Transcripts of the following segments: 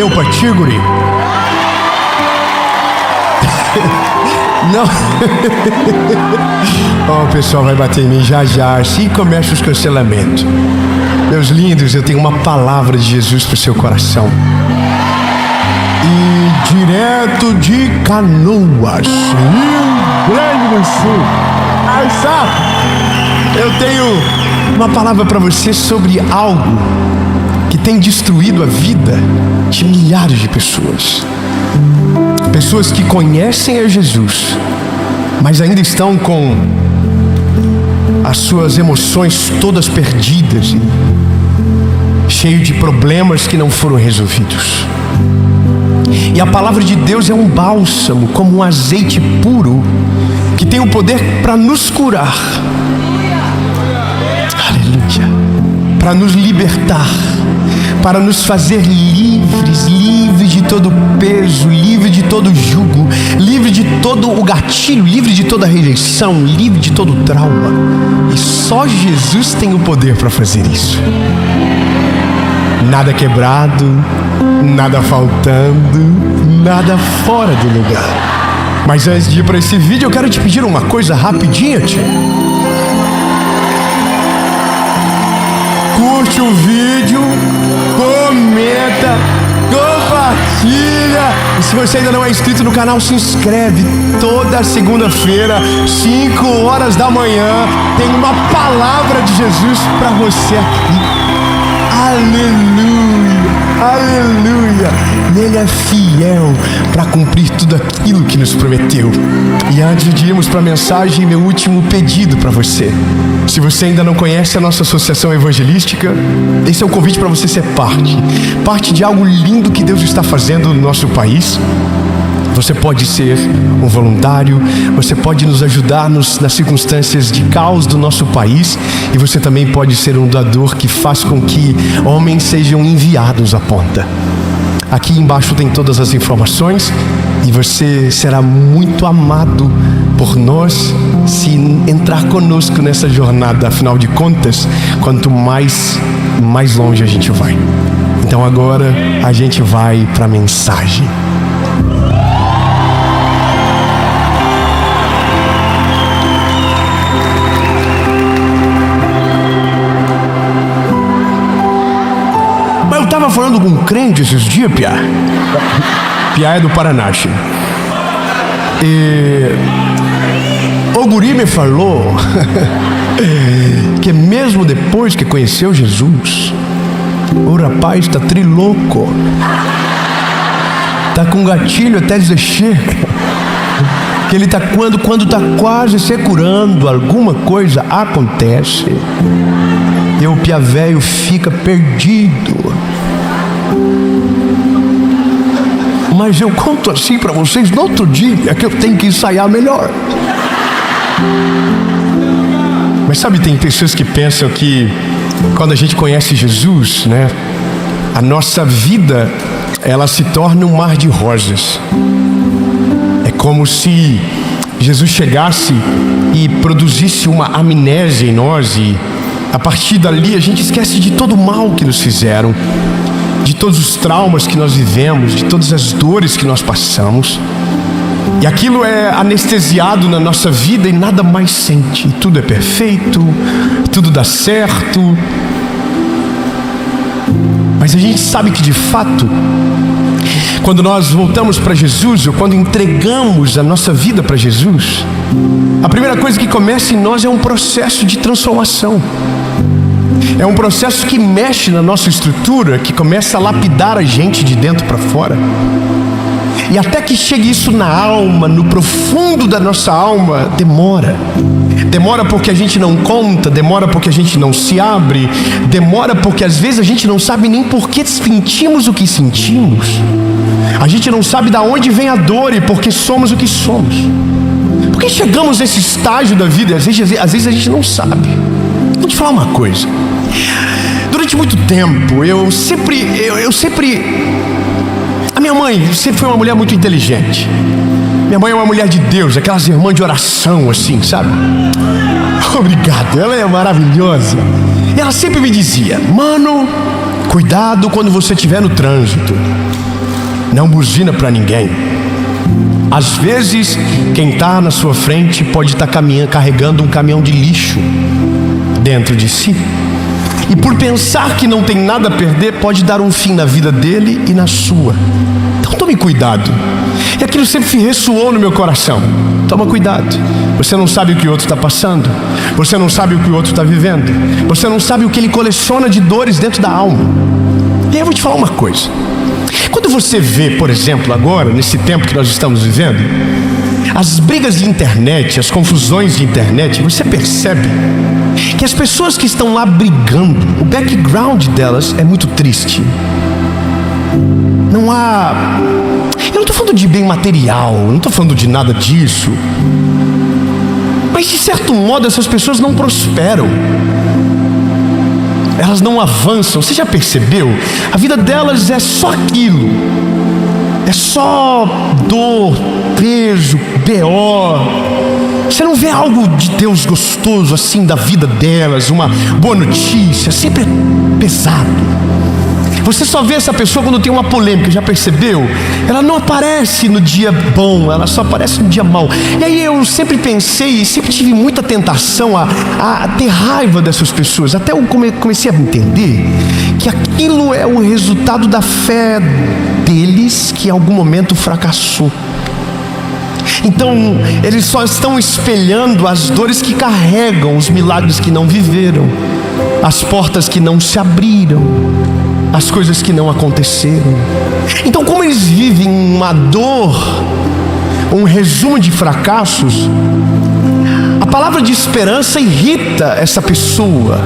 Valeu pra ti, guri. Não. Oh, o pessoal vai bater em mim já já. Assim começa os cancelamentos. Meus lindos, eu tenho uma palavra de Jesus pro seu coração. E direto de Canoas, Rio Grande do Sul, eu tenho uma palavra para você sobre algo que tem destruído a vida de milhares de pessoas. Pessoas que conhecem a Jesus, mas ainda estão com as suas emoções todas perdidas, cheio de problemas que não foram resolvidos. E a palavra de Deus é um bálsamo, como um azeite puro, que tem o poder para nos curar. Aleluia. Para nos libertar, para nos fazer livres, livres de todo peso, livre de todo jugo, livre de todo o gatilho, livre de toda rejeição, livre de todo trauma. E só Jesus tem o poder para fazer isso. Nada quebrado, nada faltando, nada fora do lugar. Mas antes de ir para esse vídeo, eu quero te pedir uma coisa rapidinha, tia. Curte o vídeo, comenta, compartilha. E se você ainda não é inscrito no canal, se inscreve. Toda segunda-feira, 5 horas da manhã, tem uma palavra de Jesus para você aqui. Aleluia, aleluia. Ele é fiel para cumprir tudo aquilo que nos prometeu. E antes de irmos para a mensagem, meu último pedido para você. Se você ainda não conhece a nossa associação evangelística, esse é um convite para você ser parte de algo lindo que Deus está fazendo no nosso país. Você pode ser um voluntário, você pode nos ajudar nas circunstâncias de caos do nosso país, e você também pode ser um doador que faz com que homens sejam enviados à ponta. Aqui embaixo tem todas as informações, e você será muito amado por nós se entrar conosco nessa jornada. Afinal de contas, quanto mais longe a gente vai. Então agora a gente vai para a mensagem. Eu estava falando com um crente esses dias, Piá. Piá é do Paraná. E o guri me falou que mesmo depois que conheceu Jesus, o rapaz está trilouco. Está com gatilho até dizer chega. Que ele está quando está quase se curando, alguma coisa acontece. E o Piá velho fica perdido. Mas eu conto assim para vocês no outro dia, que eu tenho que ensaiar melhor. Mas sabe, tem pessoas que pensam que quando a gente conhece Jesus, né, a nossa vida, ela se torna um mar de rosas. É como se Jesus chegasse e produzisse uma amnésia em nós, e a partir dali a gente esquece de todo o mal que nos fizeram, de todos os traumas que nós vivemos, de todas as dores que nós passamos. E aquilo é anestesiado na nossa vida e nada mais sente. E tudo é perfeito, tudo dá certo. Mas a gente sabe que de fato, quando nós voltamos para Jesus, ou quando entregamos a nossa vida para Jesus, a primeira coisa que começa em nós é um processo de transformação. É um processo que mexe na nossa estrutura, que começa a lapidar a gente de dentro para fora. E até que chegue isso na alma, no profundo da nossa alma, demora. Demora porque a gente não conta, demora porque a gente não se abre, demora porque às vezes a gente não sabe nem por que sentimos o que sentimos. A gente não sabe de onde vem a dor e por que somos o que somos. Por que chegamos nesse estágio da vida? Às vezes a gente não sabe. Vou te falar uma coisa. Durante muito tempo, eu sempre... A minha mãe sempre foi uma mulher muito inteligente. Minha mãe é uma mulher de Deus, aquelas irmãs de oração, assim, sabe? Obrigado, ela é maravilhosa. E ela sempre me dizia: mano, cuidado quando você estiver no trânsito. não buzina para ninguém. Às vezes, quem está na sua frente pode estar carregando um caminhão de lixo dentro de si. E por pensar que não tem nada a perder, pode dar um fim na vida dele e na sua. Então tome cuidado. E aquilo sempre ressoou no meu coração. Toma cuidado. Você não sabe o que o outro está passando. Você não sabe o que o outro está vivendo. Você não sabe o que ele coleciona de dores dentro da alma. E aí eu vou te falar uma coisa. Quando você vê, por exemplo, agora, nesse tempo que nós estamos vivendo, as brigas de internet, as confusões de internet, você percebe que as pessoas que estão lá brigando, o background delas é muito triste. Não há... Eu não estou falando de bem material, não estou falando de nada disso. Mas de certo modo essas pessoas não prosperam. Elas não avançam. Você já percebeu? A vida delas é só aquilo. É só dor, peso, BO. Você não vê algo de Deus gostoso assim da vida delas, uma boa notícia. Sempre é pesado. Você só vê essa pessoa quando tem uma polêmica, já percebeu? Ela não aparece no dia bom, ela só aparece no dia mau. E aí eu sempre pensei, sempre tive muita tentação a ter raiva dessas pessoas. Até eu comecei a entender que aquilo é o resultado da fé deles que em algum momento fracassou. Então eles só estão espelhando as dores que carregam, os milagres que não viveram, as portas que não se abriram, as coisas que não aconteceram. Então, como eles vivem uma dor, um resumo de fracassos, a palavra de esperança irrita essa pessoa.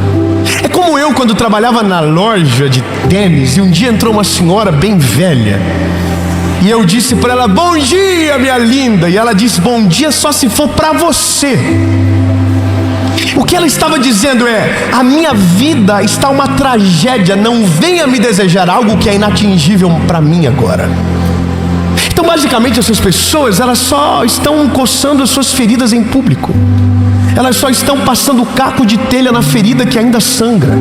É como eu quando trabalhava na loja de tênis, e um dia entrou uma senhora bem velha, e eu disse para ela: bom dia, minha linda. E ela disse: bom dia só se for para você. O que ela estava dizendo é: a minha vida está uma tragédia, não venha me desejar algo que é inatingível para mim agora. Então basicamente essas pessoas, elas só estão coçando as suas feridas em público. Elas só estão passando caco de telha na ferida que ainda sangra.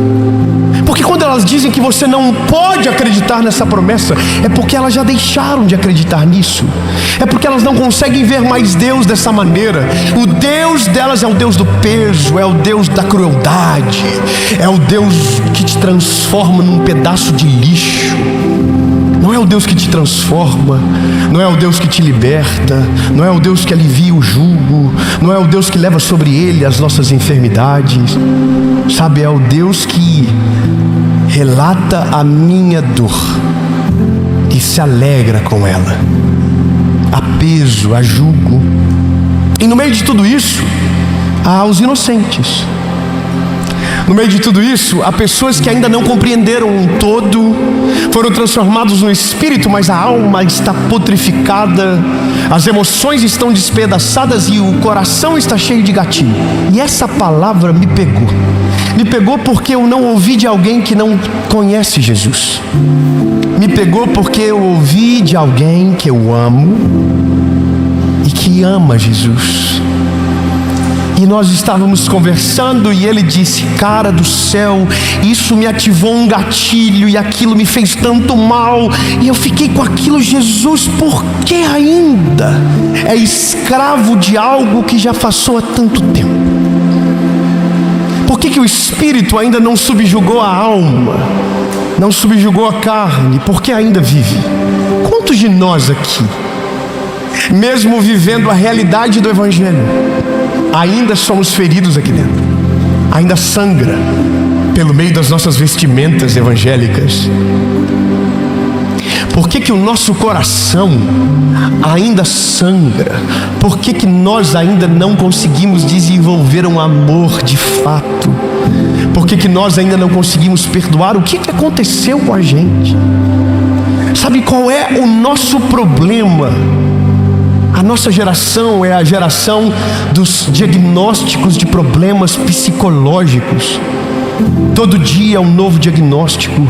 Porque quando elas dizem que você não pode acreditar nessa promessa, é porque elas já deixaram de acreditar nisso. É porque elas não conseguem ver mais Deus dessa maneira. O Deus delas é o Deus do peso, é o Deus da crueldade, é o Deus que te transforma num pedaço de lixo. Não é o Deus que te transforma, não é o Deus que te liberta, não é o Deus que alivia o jugo, não é o Deus que leva sobre ele as nossas enfermidades. Sabe, é o Deus que relata a minha dor e se alegra com ela. Há peso, há jugo. E no meio de tudo isso, há os inocentes. No meio de tudo isso, há pessoas que ainda não compreenderam um todo, foram transformados no espírito, mas a alma está putrificada, as emoções estão despedaçadas e o coração está cheio de gatilho. E essa palavra me pegou. Me pegou porque eu não ouvi de alguém que não conhece Jesus. Me pegou porque eu ouvi de alguém que eu amo e que ama Jesus. E nós estávamos conversando e ele disse: cara do céu, isso me ativou um gatilho e aquilo me fez tanto mal. E eu fiquei com aquilo: Jesus, por que ainda é escravo de algo que já passou há tanto tempo? Por que o espírito ainda não subjugou a alma, não subjugou a carne? Por que ainda vive? Quantos de nós aqui, mesmo vivendo a realidade do evangelho, ainda somos feridos aqui dentro? Ainda sangra pelo meio das nossas vestimentas evangélicas? Por que o nosso coração ainda sangra? Por que nós ainda não conseguimos desenvolver um amor de fato? Por que nós ainda não conseguimos perdoar? O que aconteceu com a gente? Sabe qual é o nosso problema? A nossa geração é a geração dos diagnósticos de problemas psicológicos. Todo dia um novo diagnóstico,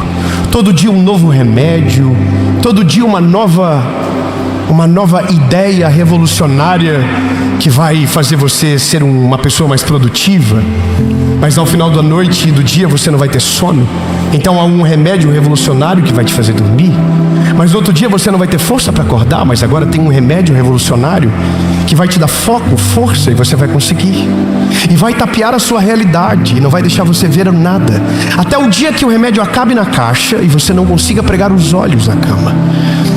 todo dia um novo remédio, todo dia uma nova ideia revolucionária que vai fazer você ser uma pessoa mais produtiva. Mas ao final da noite e do dia você não vai ter sono. Então há um remédio revolucionário que vai te fazer dormir, mas no outro dia você não vai ter força para acordar, mas agora tem um remédio revolucionário que vai te dar foco, força, e você vai conseguir. E vai tapear a sua realidade e não vai deixar você ver nada, até o dia que o remédio acabe na caixa e você não consiga pregar os olhos na cama.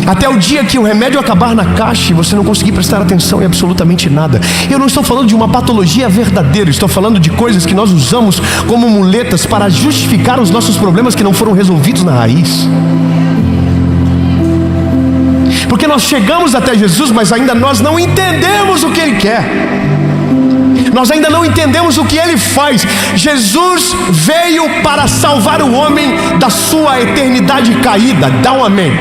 Até o dia que o remédio acabar na caixa e você não conseguir prestar atenção em absolutamente nada. Eu não estou falando de uma patologia verdadeira, estou falando de coisas que nós usamos como muletas para justificar os nossos problemas que não foram resolvidos na raiz. Porque nós chegamos até Jesus, mas ainda nós não entendemos o que Ele quer. Nós ainda não entendemos o que Ele faz. Jesus veio para salvar o homem da sua eternidade caída. Dá um amém.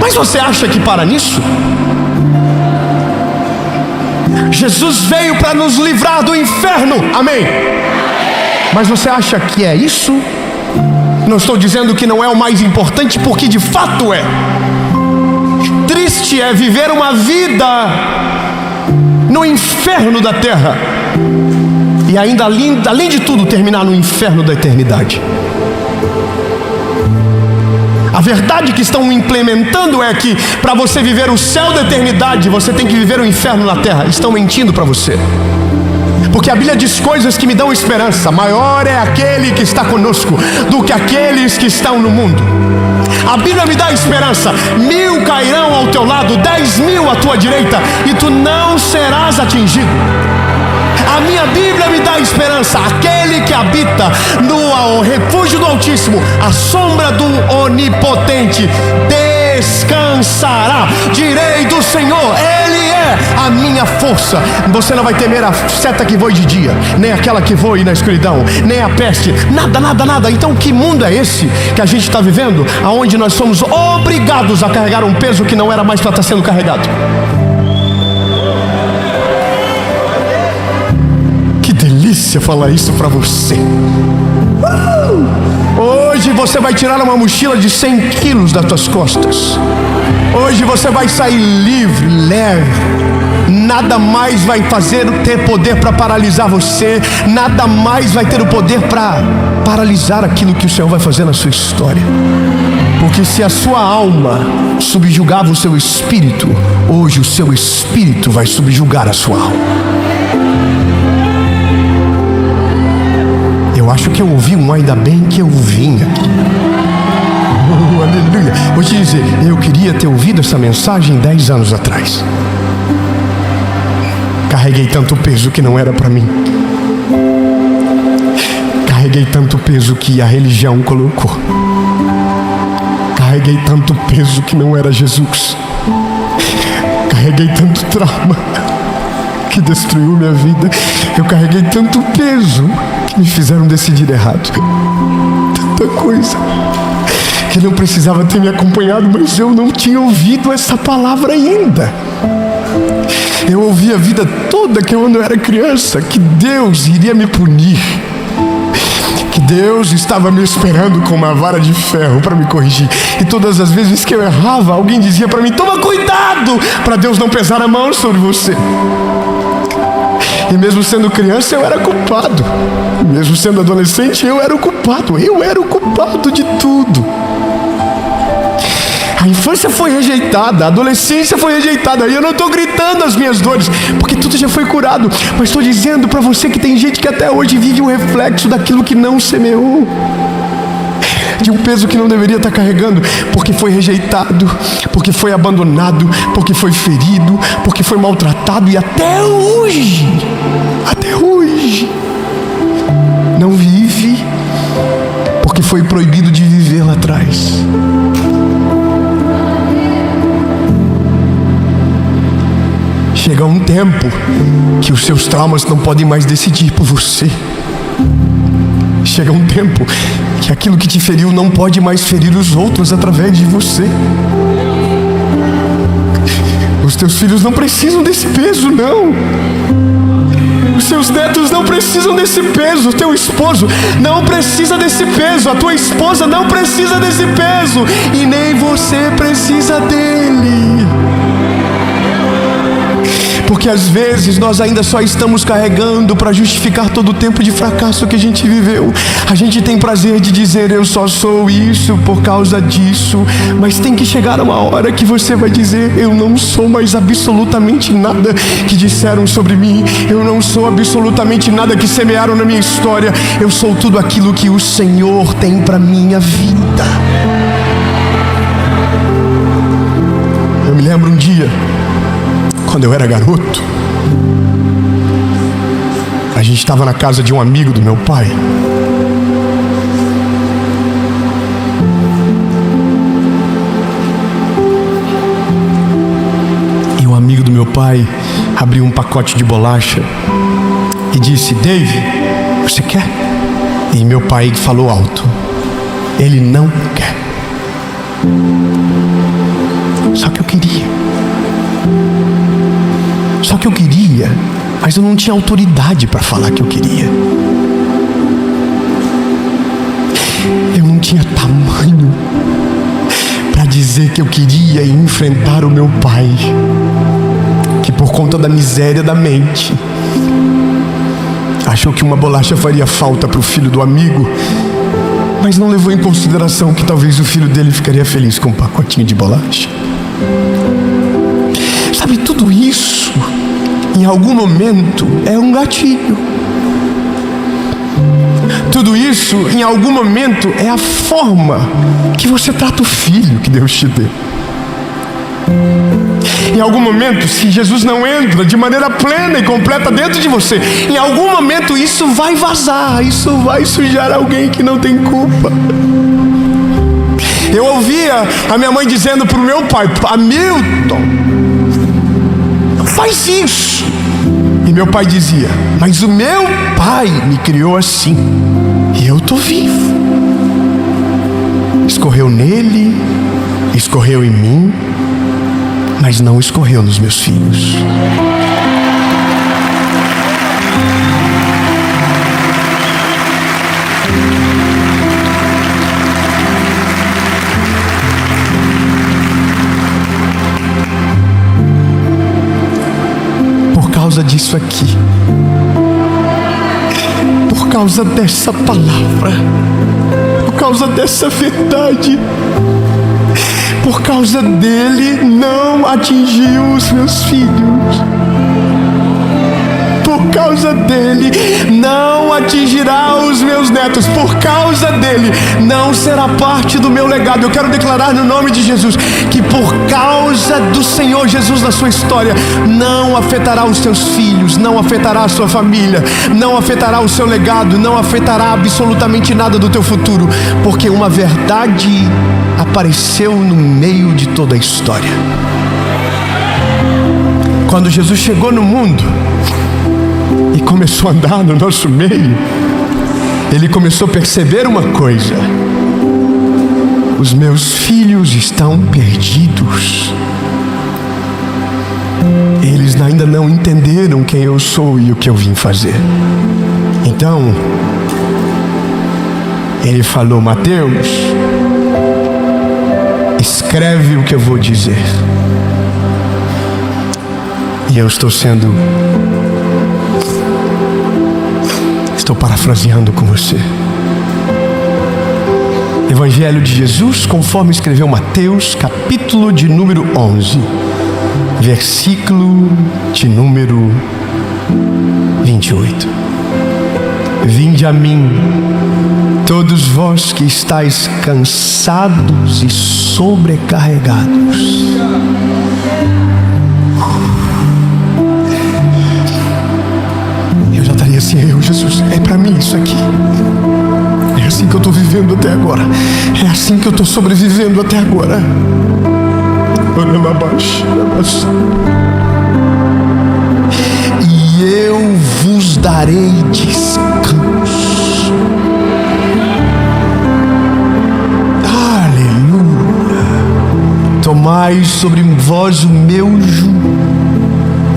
Mas você acha que para nisso? Jesus veio para nos livrar do inferno. Amém. Mas você acha que é isso? Não estou dizendo que não é o mais importante, porque de fato é. Triste é viver uma vida no inferno da terra e ainda além de tudo terminar no inferno da eternidade. A verdade que estão implementando é que para você viver o céu da eternidade, você tem que viver o inferno na terra. Estão mentindo para você. Porque a Bíblia diz coisas que me dão esperança. Maior é aquele que está conosco do que aqueles que estão no mundo. A Bíblia me dá esperança. 1000 cairão ao teu lado, 10.000 à tua direita, e tu não serás atingido. A minha Bíblia me dá esperança. Aquele que habita no refúgio do Altíssimo, a sombra do Onipotente, descansará. Direi do Senhor, Ele é a minha força. Você não vai temer a seta que voe de dia, nem aquela que voe na escuridão, nem a peste, nada, nada, nada. Então que mundo é esse que a gente está vivendo, aonde nós somos obrigados a carregar um peso que não era mais para estar sendo carregado? Que delícia falar isso para você. Hoje você vai tirar uma mochila de 100 quilos das tuas costas. Hoje você vai sair livre, leve. Nada mais vai ter poder para paralisar você. Nada mais vai ter o poder para paralisar aquilo que o Senhor vai fazer na sua história. Porque se a sua alma subjugava o seu espírito, hoje o seu espírito vai subjugar a sua alma. Eu acho que eu ouvi um ainda bem que eu vim aqui. Oh, aleluia. Vou te dizer, eu queria ter ouvido essa mensagem 10 anos atrás. Carreguei tanto peso que não era para mim. Carreguei tanto peso que a religião colocou. Carreguei tanto peso que não era Jesus. Carreguei tanto trauma que destruiu minha vida. Eu carreguei tanto peso que me fizeram decidir errado. Tanta coisa que não precisava ter me acompanhado, mas eu não tinha ouvido essa palavra ainda. Eu ouvi a vida toda que quando eu era criança que Deus iria me punir, que Deus estava me esperando com uma vara de ferro para me corrigir. E todas as vezes que eu errava, alguém dizia para mim: toma cuidado para Deus não pesar a mão sobre você. E mesmo sendo criança eu era culpado. Mesmo sendo adolescente eu era o culpado. Eu era o culpado de tudo. A infância foi rejeitada, a adolescência foi rejeitada. E eu não estou gritando as minhas dores, porque tudo já foi curado. Mas estou dizendo para você que tem gente que até hoje vive um reflexo daquilo que não semeou, de um peso que não deveria estar carregando, porque foi rejeitado, porque foi abandonado, porque foi ferido, porque foi maltratado. E até hoje não vive, porque foi proibido de viver lá atrás. Chega um tempo que os seus traumas não podem mais decidir por você. Chega um tempo que aquilo que te feriu não pode mais ferir os outros através de você. Os teus filhos não precisam desse peso, não. Os seus netos não precisam desse peso. O teu esposo não precisa desse peso. A tua esposa não precisa desse peso. E nem você precisa dele. Porque às vezes nós ainda só estamos carregando para justificar todo o tempo de fracasso que a gente viveu. A gente tem prazer de dizer: eu só sou isso por causa disso. Mas tem que chegar uma hora que você vai dizer: eu não sou mais absolutamente nada que disseram sobre mim. Eu não sou absolutamente nada que semearam na minha história. Eu sou tudo aquilo que o Senhor tem para minha vida. Eu me lembro um dia, quando eu era garoto, a gente estava na casa de um amigo do meu pai. E o amigo do meu pai abriu um pacote de bolacha e disse: Dave, você quer? E meu pai falou alto: ele não quer. Só que eu queria. Mas eu não tinha autoridade para falar que eu queria. Eu não tinha tamanho para dizer que eu queria e enfrentar o meu pai, que por conta da miséria da mente achou que uma bolacha faria falta para o filho do amigo, mas não levou em consideração que talvez o filho dele ficaria feliz com um pacotinho de bolacha. Sabe, tudo isso em algum momento é um gatilho. Tudo isso em algum momento é a forma que você trata o filho que Deus te deu. Em algum momento, se Jesus não entra de maneira plena e completa dentro de você, em algum momento isso vai vazar, isso vai sujar alguém que não tem culpa. Eu ouvia a minha mãe dizendo para o meu pai: Hamilton, faz isso. E meu pai dizia: mas o meu pai me criou assim, e eu estou vivo. Escorreu nele, escorreu em mim, mas não escorreu nos meus filhos. Por causa disso aqui, por causa dessa palavra, por causa dessa verdade, por causa dele não atingiu os meus filhos. Por causa dele não atingirá os meus netos. Por causa dele não será parte do meu legado. Eu quero declarar no nome de Jesus que por causa do Senhor Jesus na sua história, não afetará os seus filhos, não afetará a sua família, não afetará o seu legado, não afetará absolutamente nada do teu futuro, porque uma verdade apareceu no meio de toda a história. Quando Jesus chegou no mundo e começou a andar no nosso meio, ele começou a perceber uma coisa: os meus filhos estão perdidos. Eles ainda não entenderam quem eu sou e o que eu vim fazer. Então ele falou: Mateus, escreve o que eu vou dizer. E eu estou parafraseando com você. Evangelho de Jesus, conforme escreveu Mateus, capítulo de número 11, versículo de número 28. Vinde a mim, todos vós que estáis cansados e sobrecarregados. Eu já estaria assim: Jesus, é para mim isso aqui. É assim que eu estou vivendo até agora. É assim que eu estou sobrevivendo até agora. E eu vos darei descanso. Aleluia. Tomai sobre vós o meu jugo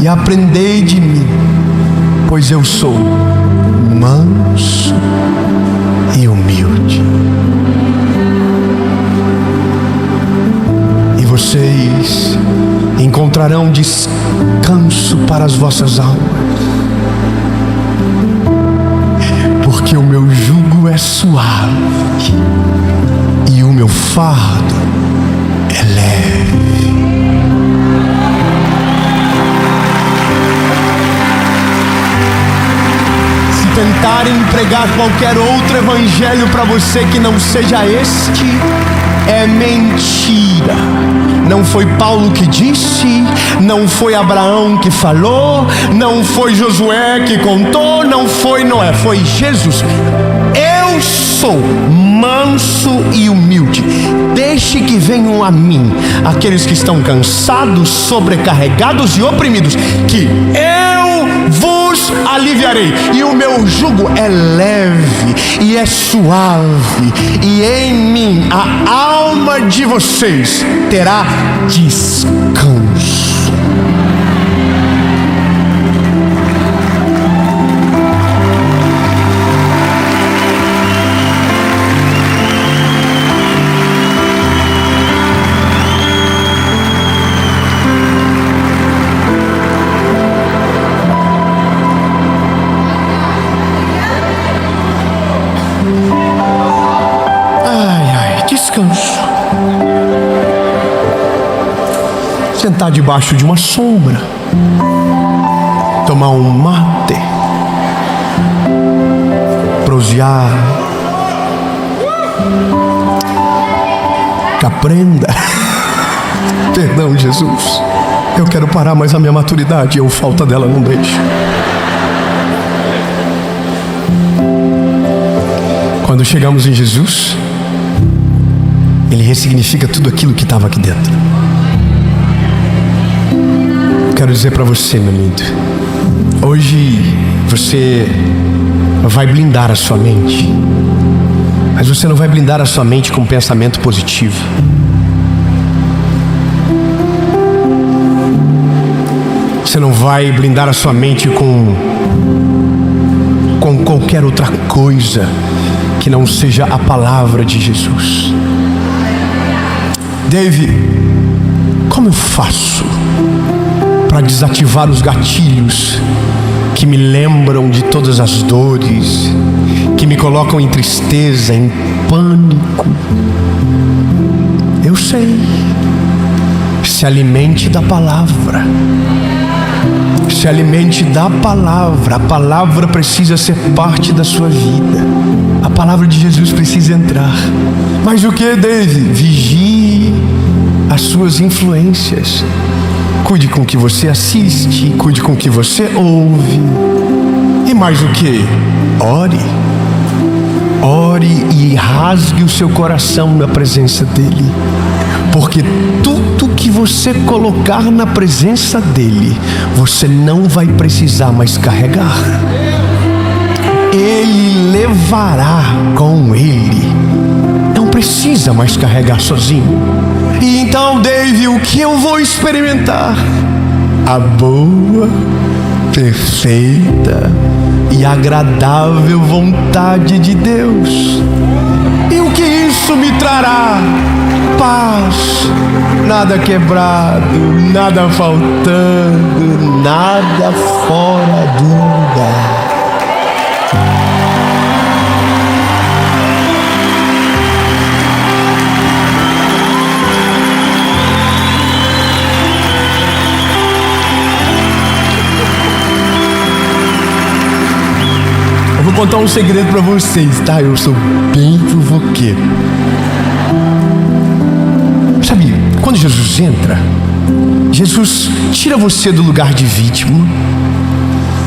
e aprendei de mim, pois eu sou manso e humilde. E vocês encontrarão descanso para as vossas almas, porque o meu jugo é suave e o meu fardo é leve. Se tentarem pregar qualquer outro evangelho para você que não seja este, é mentira. Não foi Paulo que disse, não foi Abraão que falou, não foi Josué que contou, não foi Noé, foi Jesus. Eu sou manso e humilde. Deixe que venham a mim aqueles que estão cansados, sobrecarregados e oprimidos, que eu vos aliviarei. E o meu jugo é leve e é suave, e em mim a alma de vocês terá descanso. Descanso. Sentar debaixo de uma sombra, tomar um mate, prosear, que aprenda. Perdão, Jesus, eu quero parar, mas a minha maturidade, eu falta dela, não deixo. Quando chegamos em Jesus, Ele ressignifica tudo aquilo que estava aqui dentro. Quero dizer para você, meu lindo, hoje você vai blindar a sua mente, mas você não vai blindar a sua mente com um pensamento positivo. Você não vai blindar a sua mente com qualquer outra coisa que não seja a palavra de Jesus. Dave, como eu faço para desativar os gatilhos que me lembram de todas as dores, que me colocam em tristeza, em pânico? Eu sei. Se alimente da palavra. Se alimente da palavra. A palavra precisa ser parte da sua vida. A palavra de Jesus precisa entrar. Mas o que, Dave? Vigie as suas influências. Cuide com o que você assiste, cuide com o que você ouve. E mais o que? Ore. Ore e rasgue o seu coração na presença dele. Porque tudo que você colocar na presença dele, você não vai precisar mais carregar. Ele levará com ele. Não precisa mais carregar sozinho. E então, Dave, o que eu vou experimentar? A boa, perfeita e agradável vontade de Deus. E o que isso me trará? Paz, nada quebrado, nada faltando, nada fora do lugar. Eu vou contar um segredo para vocês, tá? Eu sou bem fofoqueiro. Sabe, quando Jesus entra, Jesus tira você do lugar de vítima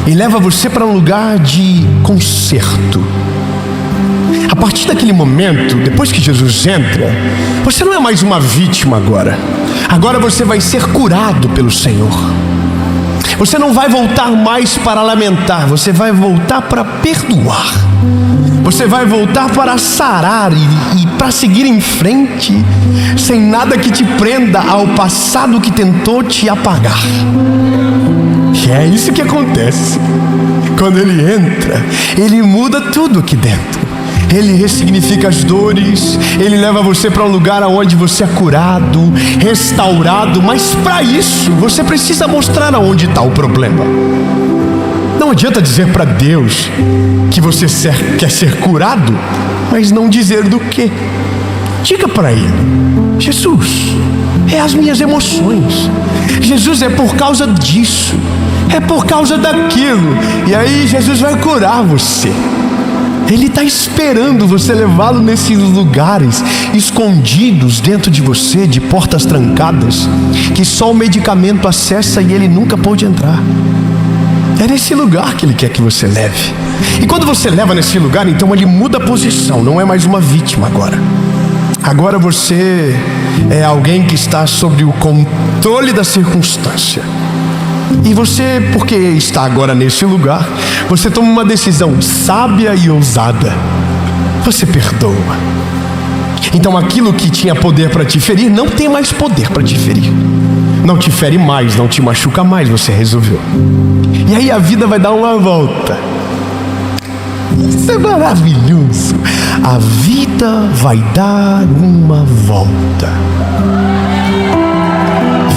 e leva você para um lugar de conserto. A partir daquele momento, depois que Jesus entra, você não é mais uma vítima agora. Agora você vai ser curado pelo Senhor. Você não vai voltar mais para lamentar, você vai voltar para perdoar. Você vai voltar para sarar e para seguir em frente, sem nada que te prenda ao passado que tentou te apagar. E é isso que acontece. Quando ele entra, ele muda tudo aqui dentro. Ele ressignifica as dores, Ele leva você para um lugar onde você é curado, restaurado. Mas para isso, você precisa mostrar aonde está o problema. Não adianta dizer para Deus que você quer ser curado, mas não dizer do quê. Diga para Ele: Jesus, é as minhas emoções. Jesus, é por causa disso, é por causa daquilo. E aí Jesus vai curar você. Ele está esperando você levá-lo nesses lugares escondidos dentro de você, de portas trancadas, que só o medicamento acessa e ele nunca pode entrar. É nesse lugar que Ele quer que você leve. E quando você leva nesse lugar, então Ele muda a posição. Não é mais uma vítima agora. Agora você é alguém que está sob o controle da circunstância. E você, porque está agora nesse lugar, você toma uma decisão sábia e ousada. Você perdoa. Então aquilo que tinha poder para te ferir, não tem mais poder para te ferir. Não te fere mais, não te machuca mais, você resolveu. E aí a vida vai dar uma volta. Isso é maravilhoso. A vida vai dar uma volta.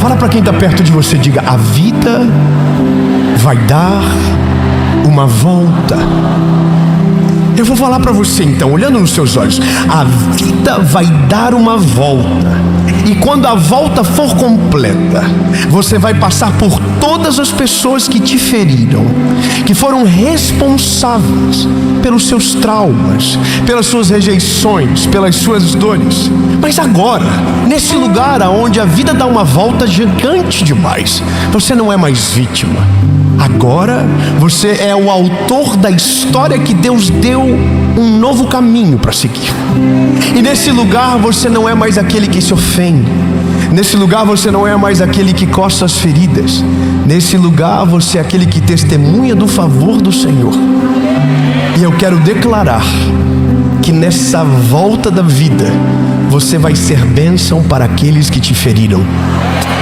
Fala para quem está perto de você, diga: a vida vai dar uma volta. Eu vou falar para você então, olhando nos seus olhos: a vida vai dar uma volta. E quando a volta for completa, você vai passar por todas as pessoas que te feriram, que foram responsáveis pelos seus traumas, pelas suas rejeições, pelas suas dores. Mas agora, nesse lugar onde a vida dá uma volta gigante demais, você não é mais vítima. Agora você é o autor da história que Deus deu um novo caminho para seguir. E nesse lugar você não é mais aquele que se ofende. Nesse lugar você não é mais aquele que coça as feridas. Nesse lugar você é aquele que testemunha do favor do Senhor. E eu quero declarar que nessa volta da vida você vai ser bênção para aqueles que te feriram.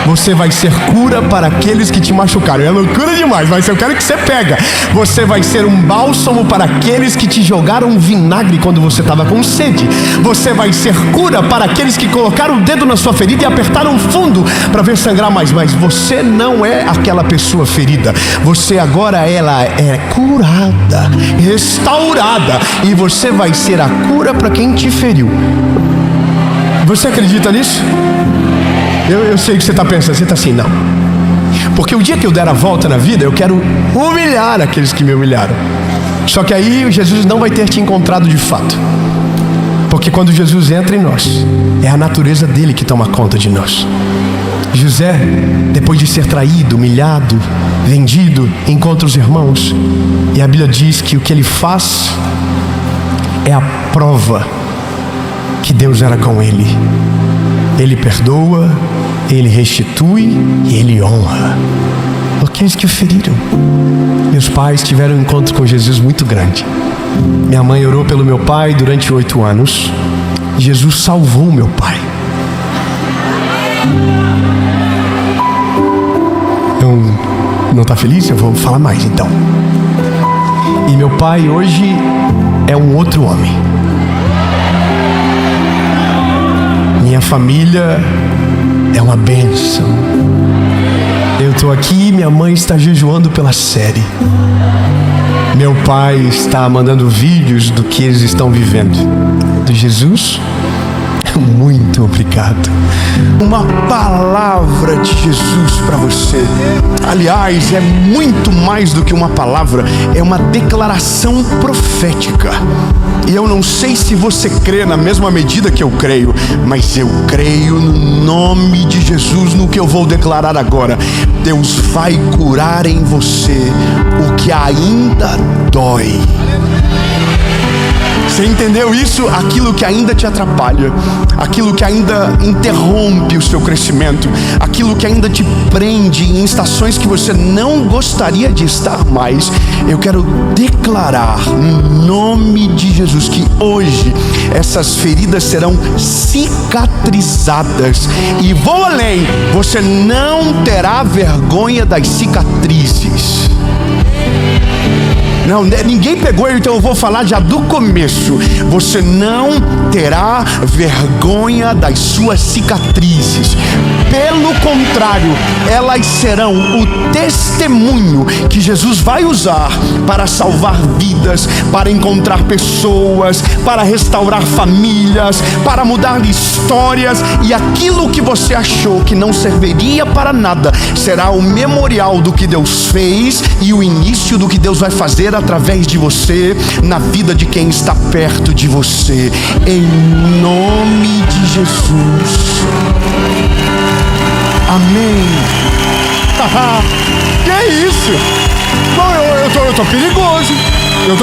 Você vai ser cura para aqueles que te machucaram. É loucura demais, mas eu quero que você pega. Você vai ser um bálsamo para aqueles que te jogaram vinagre quando você estava com sede. Você vai ser cura para aqueles que colocaram o dedo na sua ferida e apertaram fundo para ver sangrar mais. Mas você não é aquela pessoa ferida. Você agora, ela é curada, restaurada. E você vai ser a cura para quem te feriu. Você acredita nisso? Eu sei o que você está pensando. Você está assim: não, porque o dia que eu der a volta na vida, eu quero humilhar aqueles que me humilharam. Só que aí Jesus não vai ter te encontrado de fato, porque quando Jesus entra em nós, é a natureza dele que toma conta de nós. José, depois de ser traído, humilhado, vendido, encontra os irmãos, e a Bíblia diz que o que ele faz é a prova que Deus era com ele. Ele perdoa, Ele restitui e Ele honra aqueles que o feriram. Meus pais tiveram um encontro com Jesus muito grande. Minha mãe orou pelo meu pai durante 8 anos. Jesus salvou meu pai. Não está feliz? Eu vou falar mais então. E meu pai hoje é um outro homem. Minha família é uma bênção. Eu estou aqui, minha mãe está jejuando pela série. Meu pai está mandando vídeos do que eles estão vivendo. De Jesus, muito obrigado. Uma palavra de Jesus para você. Aliás, é muito mais do que uma palavra, é uma declaração profética. E eu não sei se você crê na mesma medida que eu creio, mas eu creio no nome de Jesus no que eu vou declarar agora. Deus vai curar em você o que ainda dói. Você entendeu isso? Aquilo que ainda te atrapalha, aquilo que ainda interrompe o seu crescimento, aquilo que ainda te prende em estações que você não gostaria de estar mais. Eu quero declarar no nome de Jesus que hoje essas feridas serão cicatrizadas. E vou além, você não terá vergonha das cicatrizes. Não, ninguém pegou, então eu vou falar já do começo. Você não terá vergonha das suas cicatrizes. Pelo contrário, elas serão o testemunho que Jesus vai usar para salvar vidas, para encontrar pessoas, para restaurar famílias, para mudar histórias. E aquilo que você achou que não serviria para nada será o memorial do que Deus fez e o início do que Deus vai fazer através de você na vida de quem está perto de você, em nome de Jesus. Amém. Que é isso? Bom, eu tô perigoso. Eu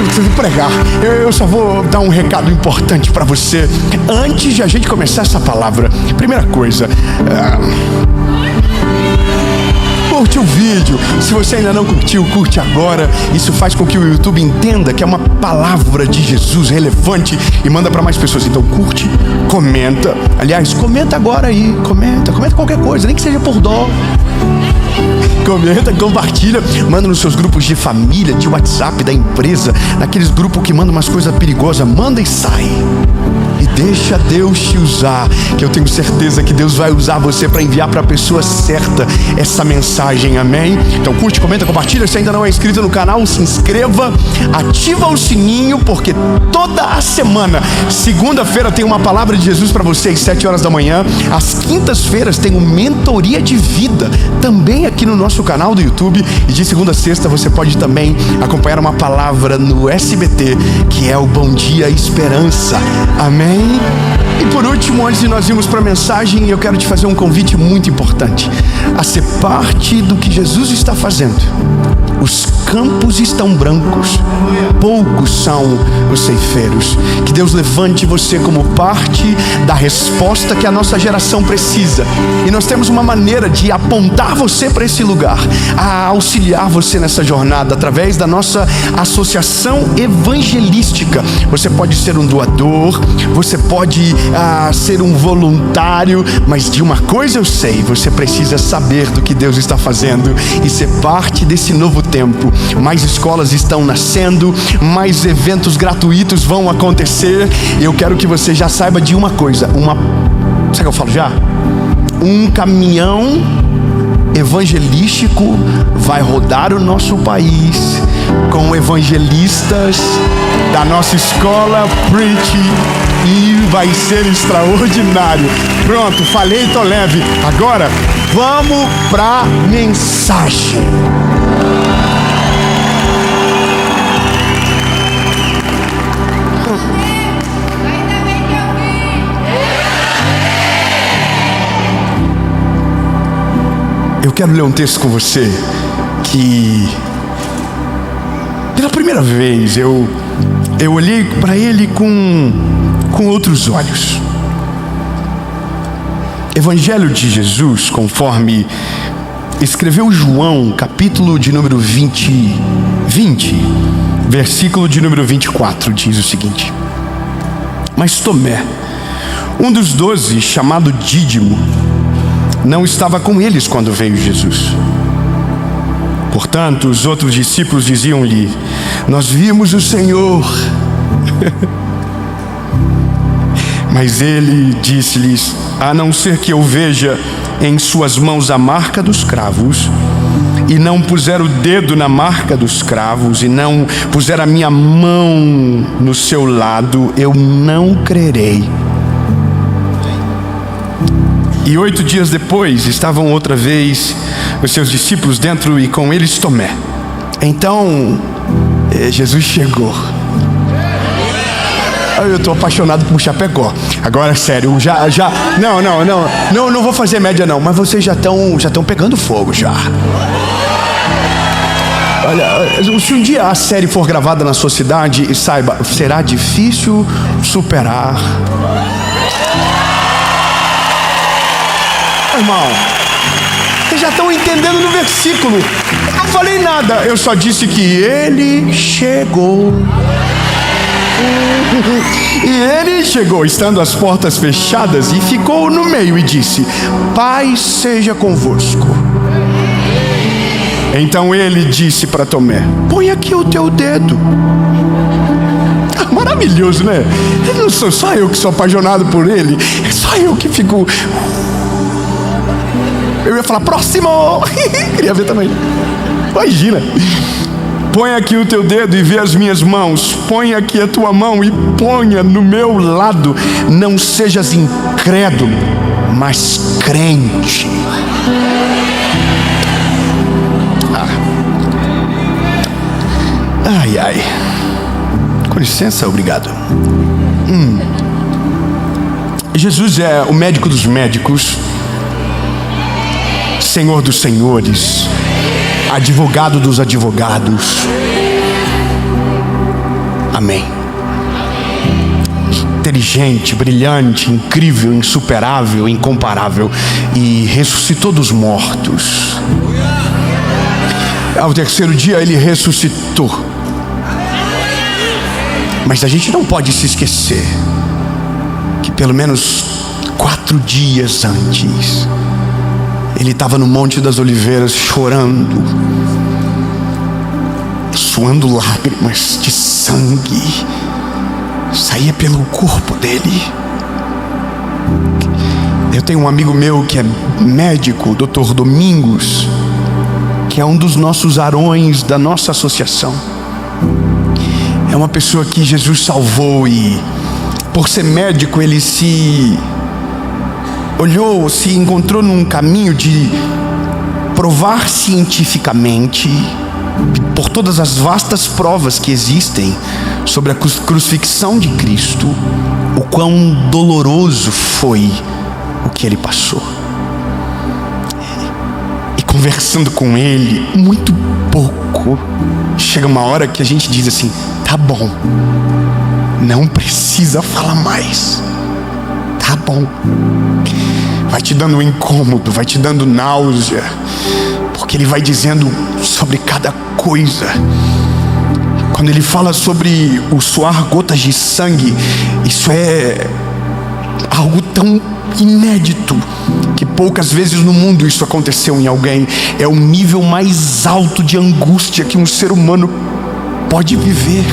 preciso pregar. Eu só vou dar um recado importante para você antes de a gente começar essa palavra. Primeira coisa, curte o vídeo. Se você ainda não curtiu, curte agora. Isso faz com que o YouTube entenda que é uma palavra de Jesus relevante e manda para mais pessoas. Então curte, comenta. Aliás, comenta agora aí. Comenta qualquer coisa, nem que seja por dó. Comenta, compartilha, manda nos seus grupos de família, de WhatsApp, da empresa, naqueles grupos que mandam umas coisas perigosas, manda e sai. E deixa Deus te usar, que eu tenho certeza que Deus vai usar você para enviar para a pessoa certa essa mensagem, amém? Então curte, comenta, compartilha. Se ainda não é inscrito no canal, se inscreva, ativa o sininho, porque toda a semana, segunda-feira tem uma palavra de Jesus para você às 7 horas da manhã. Às quintas-feiras tem uma mentoria de vida, também aqui no nosso canal do YouTube. E de segunda a sexta você pode também acompanhar uma palavra no SBT, que é o Bom Dia Esperança, amém? E por último, antes de nós irmos para a mensagem, eu quero te fazer um convite muito importante a ser parte do que Jesus está fazendo. Os campos estão brancos, poucos são os ceifeiros. Que Deus levante você como parte da resposta que a nossa geração precisa. E nós temos uma maneira de apontar você para esse lugar, a auxiliar você nessa jornada através da nossa associação evangelística. Você pode ser um doador, você pode ser um voluntário, mas de uma coisa eu sei: você precisa saber do que Deus está fazendo e ser parte desse novo tempo. Mais escolas estão nascendo, mais eventos gratuitos vão acontecer. Eu quero que você já saiba de uma coisa. Sabe o que eu falo já? Um caminhão evangelístico vai rodar o nosso país com evangelistas da nossa escola Preach, e vai ser extraordinário. Pronto, falei, tô leve. Agora vamos pra mensagem. Eu quero ler um texto com você que, pela primeira vez, eu olhei para ele com outros olhos. Evangelho de Jesus, conforme escreveu João, capítulo de número 20, versículo de número 24, diz o seguinte: Mas Tomé, um dos 12, chamado Dídimo, não estava com eles quando veio Jesus. Portanto, os outros discípulos diziam-lhe: Nós vimos o Senhor. Mas ele disse-lhes: A não ser que eu veja em suas mãos a marca dos cravos, e não puser o dedo na marca dos cravos, e não puser a minha mão no seu lado, eu não crerei. E 8 dias depois, estavam outra vez os seus discípulos dentro, e com eles Tomé. Então, Jesus chegou. Eu estou apaixonado por Chapecó. Agora, sério, não vou fazer média não, mas vocês já estão pegando fogo já. Olha, se um dia a série for gravada na sua cidade, saiba, será difícil superar. Irmão, vocês já estão entendendo no versículo. Eu não falei nada, eu só disse que ele chegou. E ele chegou, estando as portas fechadas, e ficou no meio e disse: Paz seja convosco. Então ele disse para Tomé: põe aqui o teu dedo. Maravilhoso, né? Não sou só eu que sou apaixonado por ele, é só eu que fico. Eu ia falar: próximo. Queria ver também. Imagina. Põe aqui o teu dedo e vê as minhas mãos. Põe aqui a tua mão e ponha no meu lado. Não sejas incrédulo, mas crente. Ai, ai. Com licença, obrigado. Jesus é o médico dos médicos, Senhor dos senhores, advogado dos advogados. Amém. Inteligente, brilhante, incrível, insuperável, incomparável, e ressuscitou dos mortos. Ao terceiro dia ele ressuscitou. Mas a gente não pode se esquecer que pelo menos 4 dias antes ele estava no Monte das Oliveiras chorando, suando lágrimas de sangue, saía pelo corpo dele. Eu tenho um amigo meu que é médico, o Dr. Domingos, que é um dos nossos arões da nossa associação. É uma pessoa que Jesus salvou e, por ser médico, ele se encontrou num caminho de provar cientificamente, por todas as vastas provas que existem sobre a crucifixão de Cristo, o quão doloroso foi o que ele passou. E conversando com ele, muito pouco, chega uma hora que a gente diz assim: tá bom, não precisa falar mais, tá bom. Vai te dando um incômodo, vai te dando náusea, porque ele vai dizendo sobre cada coisa. Quando ele fala sobre o suar gotas de sangue, isso é algo tão inédito que poucas vezes no mundo isso aconteceu em alguém. É o nível mais alto de angústia que um ser humano pode viver.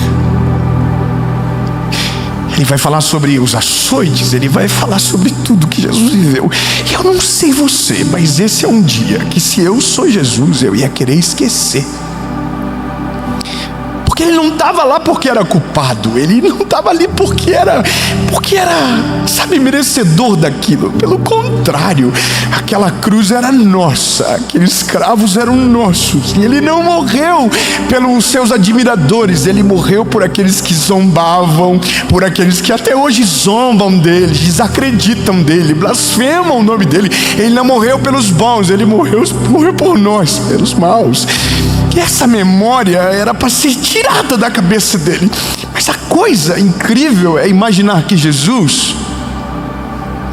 Ele vai falar sobre os açoites, ele vai falar sobre tudo que Jesus viveu. E eu não sei você, mas esse é um dia que, se eu sou Jesus, eu ia querer esquecer. Porque ele não estava lá porque era culpado, ele não estava ali porque era, sabe, merecedor daquilo. Pelo contrário, aquela cruz era nossa, aqueles escravos eram nossos. E ele não morreu pelos seus admiradores, ele morreu por aqueles que zombavam, por aqueles que até hoje zombam dele, desacreditam dele, blasfemam o nome dele. Ele não morreu pelos bons, ele morreu por nós, pelos maus. E essa memória era para ser tirada da cabeça dele. Mas a coisa incrível é imaginar que Jesus,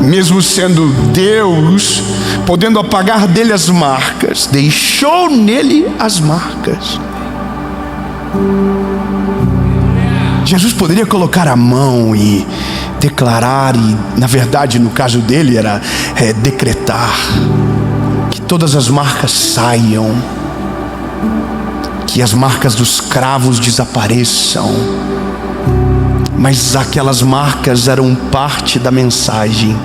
mesmo sendo Deus, podendo apagar dele as marcas, deixou nele as marcas. Jesus poderia colocar a mão e declarar, e na verdade no caso dele era decretar, que todas as marcas saiam, que as marcas dos cravos desapareçam. Mas aquelas marcas eram parte da mensagem.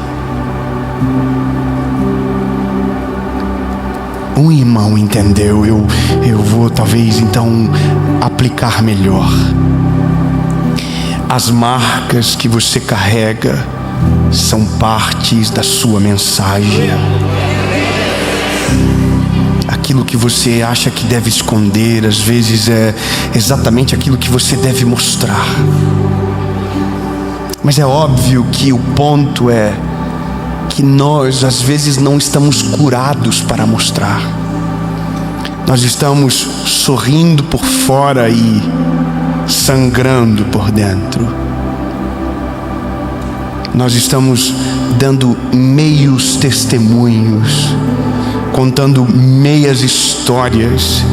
Um irmão entendeu, eu vou talvez então aplicar melhor. As marcas que você carrega são partes da sua mensagem. Aquilo que você acha que deve esconder, às vezes é exatamente aquilo que você deve mostrar. Mas é óbvio que o ponto é que nós às vezes não estamos curados para mostrar. Nós estamos sorrindo por fora e sangrando por dentro. Nós estamos dando meios testemunhos, contando meias histórias,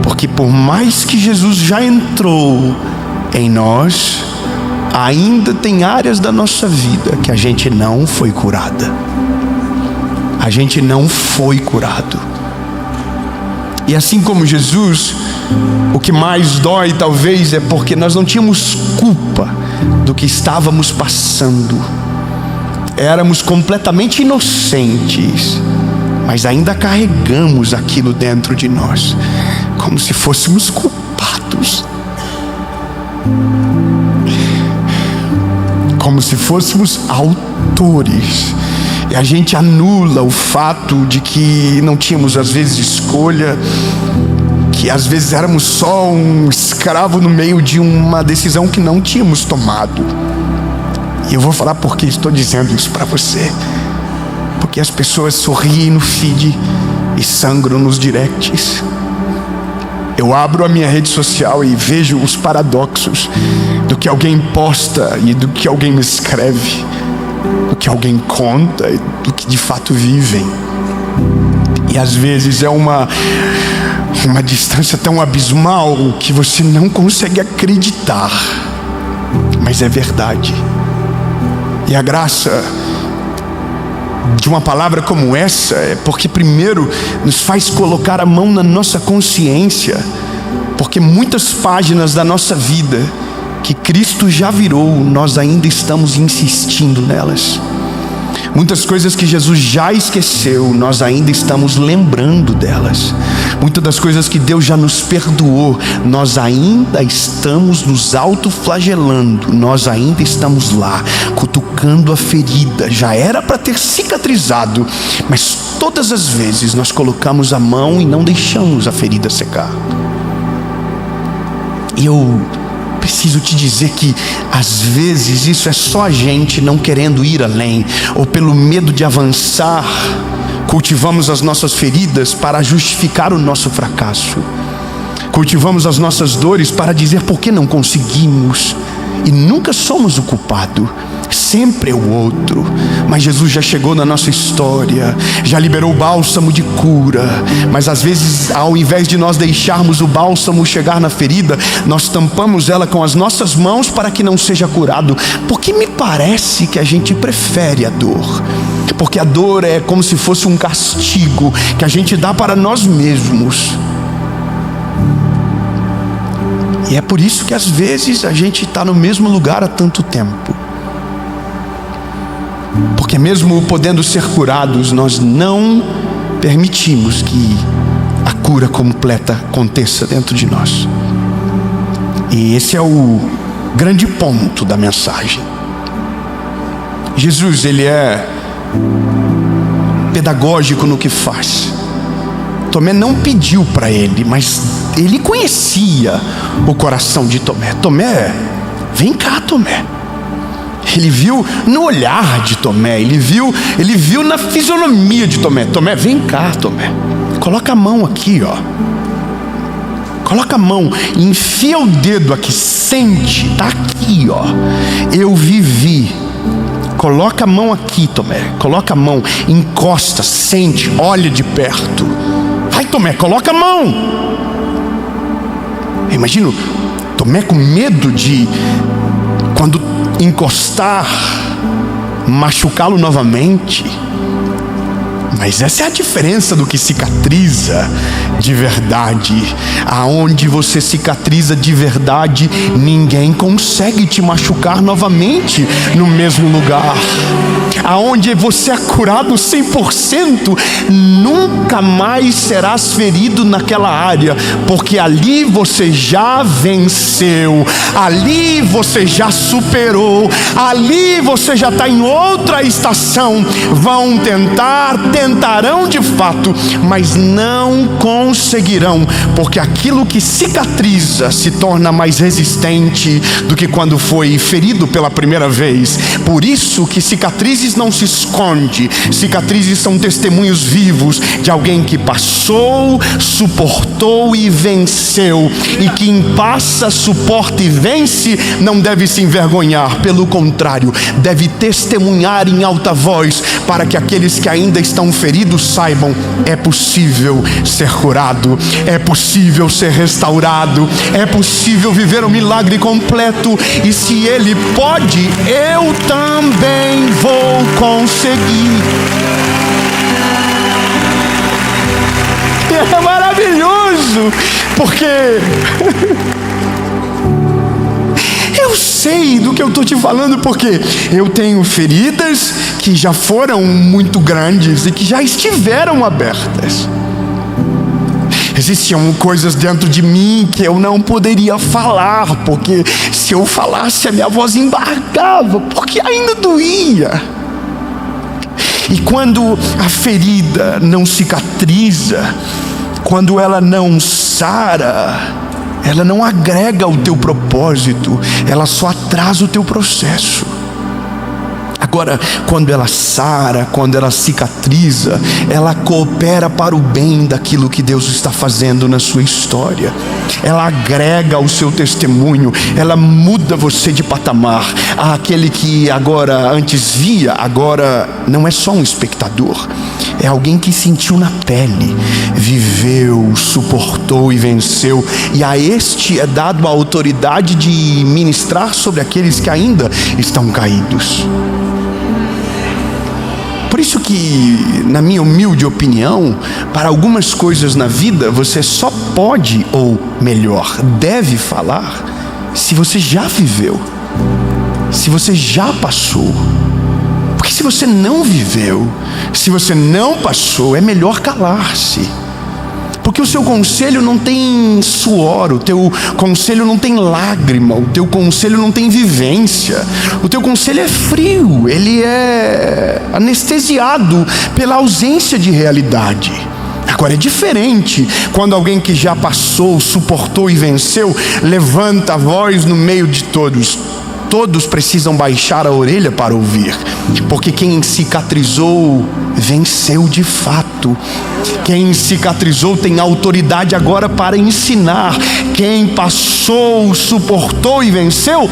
porque por mais que Jesus já entrou em nós, ainda tem áreas da nossa vida que a gente não foi curada. A gente não foi curado. E assim como Jesus, o que mais dói talvez é porque nós não tínhamos culpa do que estávamos passando. Éramos completamente inocentes, mas ainda carregamos aquilo dentro de nós, como se fôssemos culpados, como se fôssemos autores. E a gente anula o fato de que não tínhamos às vezes escolha, que às vezes éramos só um escravo no meio de uma decisão que não tínhamos tomado. E eu vou falar por que estou dizendo isso para você. Porque as pessoas sorriem no feed e sangram nos directs. Eu abro a minha rede social e vejo os paradoxos do que alguém posta e do que alguém me escreve, do que alguém conta e do que de fato vivem. E às vezes é uma distância tão abismal que você não consegue acreditar, mas é verdade. E a graça de uma palavra como essa é porque primeiro nos faz colocar a mão na nossa consciência, porque muitas páginas da nossa vida que Cristo já virou, nós ainda estamos insistindo nelas. Muitas coisas que Jesus já esqueceu, nós ainda estamos lembrando delas. Muitas das coisas que Deus já nos perdoou, nós ainda estamos nos autoflagelando. Nós ainda estamos lá, cutucando a ferida. Já era para ter cicatrizado, mas todas as vezes nós colocamos a mão e não deixamos a ferida secar. E eu preciso te dizer que às vezes isso é só a gente não querendo ir além, ou pelo medo de avançar, cultivamos as nossas feridas para justificar o nosso fracasso. Cultivamos as nossas dores para dizer por que não conseguimos. E nunca somos o culpado, sempre é o outro. Mas Jesus já chegou na nossa história, já liberou o bálsamo de cura. Mas às vezes, ao invés de nós deixarmos o bálsamo chegar na ferida, nós tampamos ela com as nossas mãos para que não seja curado. Porque me parece que a gente prefere a dor, porque a dor é como se fosse um castigo que a gente dá para nós mesmos. E é por isso que às vezes a gente está no mesmo lugar há tanto tempo. Porque mesmo podendo ser curados, nós não permitimos que a cura completa aconteça dentro de nós. E esse é o grande ponto da mensagem. Jesus, ele é pedagógico no que faz. Tomé não pediu para ele, mas ele conhecia o coração de Tomé. Tomé, vem cá, Tomé. Ele viu no olhar de Tomé, ele viu na fisionomia de Tomé. Tomé, vem cá, Tomé. Coloca a mão aqui, ó. Coloca a mão, enfia o dedo aqui, sente, tá aqui, ó. Eu vivi. Coloca a mão aqui, Tomé. Coloca a mão, encosta, sente, olha de perto. Vai, Tomé, coloca a mão. Eu imagino Tomé com medo de, quando encostar, machucá-lo novamente. Mas essa é a diferença do que cicatriza de verdade. Aonde você cicatriza de verdade, ninguém consegue te machucar novamente no mesmo lugar. Aonde você é curado 100%, nunca mais serás ferido naquela área, porque ali você já venceu, ali você já superou, ali você já está em outra estação. Tentarão de fato, mas não conseguirão, porque aquilo que cicatriza se torna mais resistente do que quando foi ferido pela primeira vez. Por isso que cicatrizes não se esconde, cicatrizes são testemunhos vivos de alguém que passou, suportou e venceu. E quem passa, suporta e vence não deve se envergonhar, pelo contrário, deve testemunhar em alta voz, para que aqueles que ainda estão feridos saibam: é possível ser curado, é possível ser restaurado, é possível viver um milagre completo. E se Ele pode, eu também vou conseguir. É maravilhoso, porque eu sei do que eu estou te falando, porque eu tenho feridas que já foram muito grandes e que já estiveram abertas. Existiam coisas dentro de mim que eu não poderia falar, porque se eu falasse a minha voz embargava, porque ainda doía. E quando a ferida não cicatriza, quando ela não sara, ela não agrega ao teu propósito, ela só atrasa o teu processo. Agora, quando ela sara, quando ela cicatriza, ela coopera para o bem daquilo que Deus está fazendo na sua história. Ela agrega ao seu testemunho, ela muda você de patamar. Aquele que agora antes via, agora não é só um espectador. É alguém que sentiu na pele, viveu, suportou e venceu. E a este é dado a autoridade de ministrar sobre aqueles que ainda estão caídos. Por isso que, na minha humilde opinião, para algumas coisas na vida, você só pode, ou melhor, deve falar, se você já viveu, se você já passou. Porque se você não viveu, se você não passou, é melhor calar-se. Porque o seu conselho não tem suor, o teu conselho não tem lágrima, o teu conselho não tem vivência. O teu conselho é frio, ele é anestesiado pela ausência de realidade. Agora é diferente quando alguém que já passou, suportou e venceu, levanta a voz no meio de todos. Todos precisam baixar a orelha para ouvir, porque quem cicatrizou venceu de fato. Quem cicatrizou tem autoridade agora para ensinar. Quem passou, suportou e venceu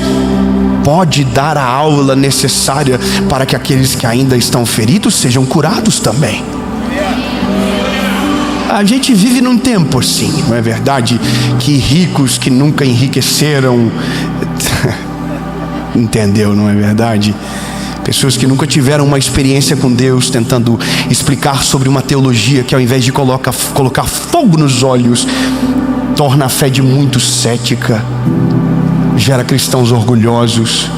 pode dar a aula necessária para que aqueles que ainda estão feridos sejam curados também. A gente vive num tempo assim, não é verdade? Que ricos que nunca enriqueceram entendeu, não é verdade? Pessoas que nunca tiveram uma experiência com Deus, tentando explicar sobre uma teologia que, ao invés de colocar fogo nos olhos, torna a fé de muitos cética, gera cristãos orgulhosos.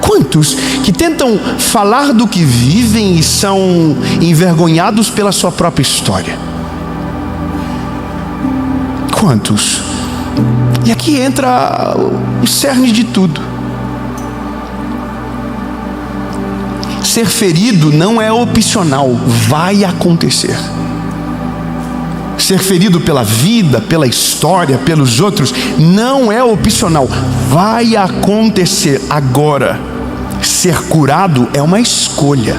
Quantos que tentam falar do que vivem e são envergonhados pela sua própria história? Quantos? E aqui entra o cerne de tudo. Ser ferido não é opcional, vai acontecer. Ser ferido pela vida, pela história, pelos outros, não é opcional, vai acontecer. Agora, ser curado é uma escolha.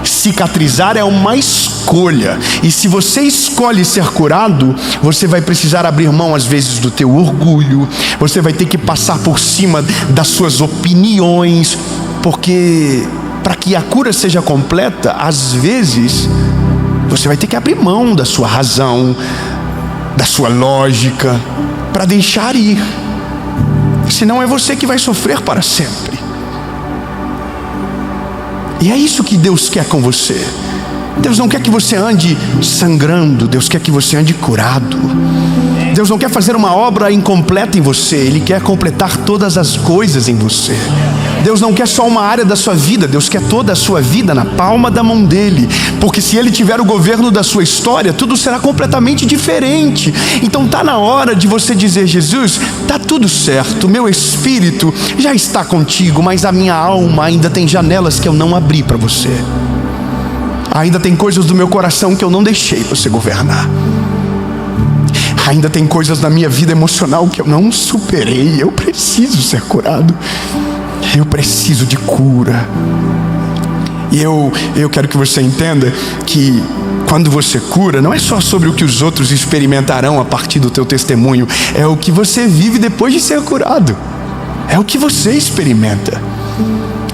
Cicatrizar é uma escolha. E se você escolhe ser curado, você vai precisar abrir mão às vezes do teu orgulho. Você vai ter que passar por cima das suas opiniões, porque para que a cura seja completa, às vezes você vai ter que abrir mão da sua razão, da sua lógica, para deixar ir. Senão é você que vai sofrer para sempre. E é isso que Deus quer com você. Deus não quer que você ande sangrando, Deus quer que você ande curado. Deus não quer fazer uma obra incompleta em você, Ele quer completar todas as coisas em você. Deus não quer só uma área da sua vida, Deus quer toda a sua vida na palma da mão dEle. Porque se Ele tiver o governo da sua história, tudo será completamente diferente. Então está na hora de você dizer: Jesus, está tudo certo, meu espírito já está contigo, mas a minha alma ainda tem janelas que eu não abri para você. Ainda tem coisas do meu coração que eu não deixei você governar. Ainda tem coisas na minha vida emocional que eu não superei. Eu preciso ser curado. Eu preciso de cura. E eu quero que você entenda que quando você cura, não é só sobre o que os outros experimentarão a partir do teu testemunho. É o que você vive depois de ser curado. É o que você experimenta.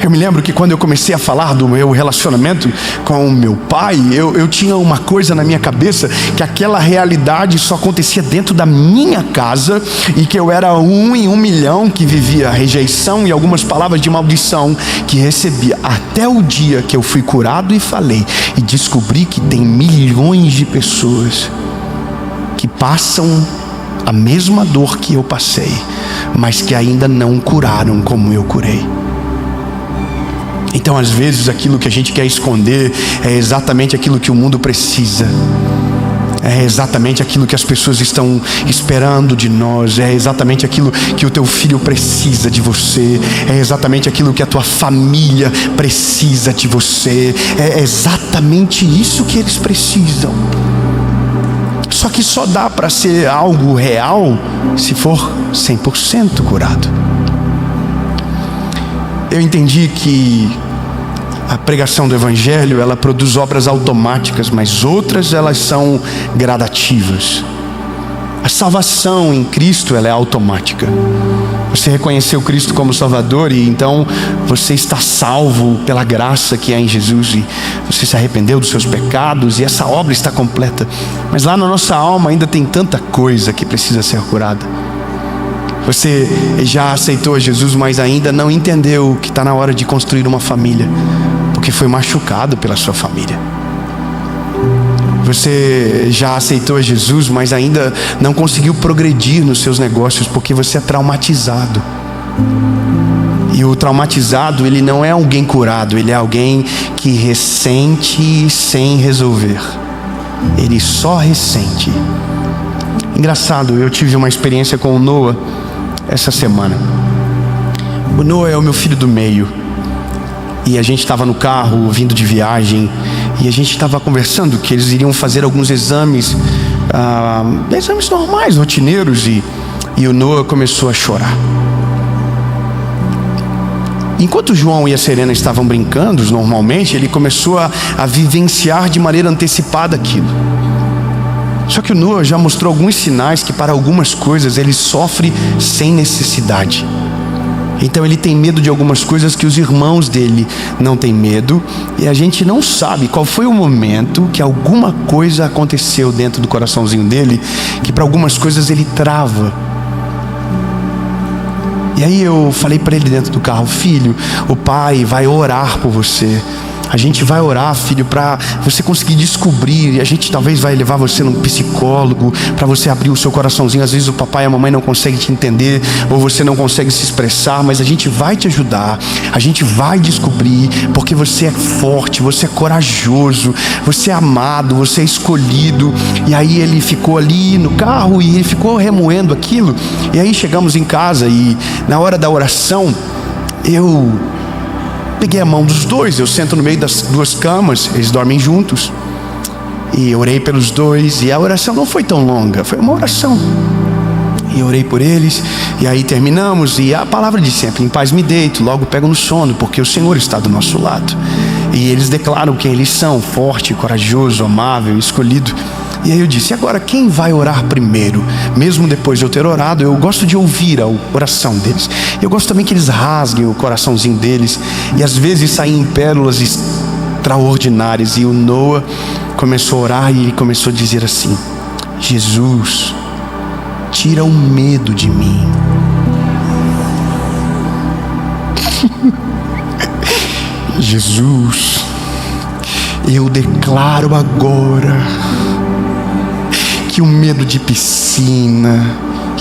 Eu me lembro que quando eu comecei a falar do meu relacionamento com o meu pai, eu tinha uma coisa na minha cabeça, que aquela realidade só acontecia dentro da minha casa e que eu era um em 1 milhão que vivia rejeição e algumas palavras de maldição que recebia, até o dia que eu fui curado e falei e descobri que tem milhões de pessoas que passam a mesma dor que eu passei, mas que ainda não curaram como eu curei. Então, às vezes, aquilo que a gente quer esconder é exatamente aquilo que o mundo precisa. É exatamente aquilo que as pessoas estão esperando de nós. É exatamente aquilo que o teu filho precisa de você. É exatamente aquilo que a tua família precisa de você. É exatamente isso que eles precisam. Só que só dá para ser algo real se for 100% curado. Eu entendi que a pregação do Evangelho, ela produz obras automáticas, mas outras elas são gradativas. A salvação em Cristo, ela é automática. Você reconheceu Cristo como Salvador e então você está salvo pela graça que há em Jesus e você se arrependeu dos seus pecados e essa obra está completa. Mas lá na nossa alma ainda tem tanta coisa que precisa ser curada. Você já aceitou Jesus, mas ainda não entendeu que está na hora de construir uma família, porque foi machucado pela sua família. Você já aceitou Jesus, mas ainda não conseguiu progredir nos seus negócios, porque você é traumatizado. E o traumatizado, ele não é alguém curado, ele é alguém que ressente sem resolver. Ele só ressente. Engraçado, eu tive uma experiência com o Noah essa semana. O Noah é o meu filho do meio. E a gente estava no carro, vindo de viagem, e a gente estava conversando que eles iriam fazer alguns exames normais, rotineiros, e o Noah começou a chorar. Enquanto o João e a Serena estavam brincando, normalmente, ele começou a vivenciar de maneira antecipada aquilo. Só que o Noah já mostrou alguns sinais que para algumas coisas ele sofre sem necessidade. Então ele tem medo de algumas coisas que os irmãos dele não têm medo. E a gente não sabe qual foi o momento que alguma coisa aconteceu dentro do coraçãozinho dele, que para algumas coisas ele trava. E aí eu falei para ele dentro do carro: filho, o pai vai orar por você. A gente vai orar, filho, para você conseguir descobrir. E a gente talvez vai levar você num psicólogo para você abrir o seu coraçãozinho. Às vezes o papai e a mamãe não conseguem te entender, ou você não consegue se expressar, mas a gente vai te ajudar. A gente vai descobrir, porque você é forte, você é corajoso, você é amado, você é escolhido. E aí ele ficou ali no carro e ele ficou remoendo aquilo. E aí chegamos em casa e na hora da oração eu peguei a mão dos dois, eu sento no meio das duas camas, eles dormem juntos, e orei pelos dois, e a oração não foi tão longa, foi uma oração, e orei por eles, e aí terminamos, e a palavra de sempre: em paz me deito, logo pego no sono, porque o Senhor está do nosso lado. E eles declaram quem eles são: forte, corajoso, amável, escolhido. E aí eu disse: e agora quem vai orar primeiro? Mesmo depois de eu ter orado, eu gosto de ouvir a oração deles. Eu gosto também que eles rasguem o coraçãozinho deles. E às vezes saem pérolas extraordinárias. E o Noah começou a orar e ele começou a dizer assim: Jesus, tira o medo de mim. Jesus, eu declaro agora que o medo de piscina,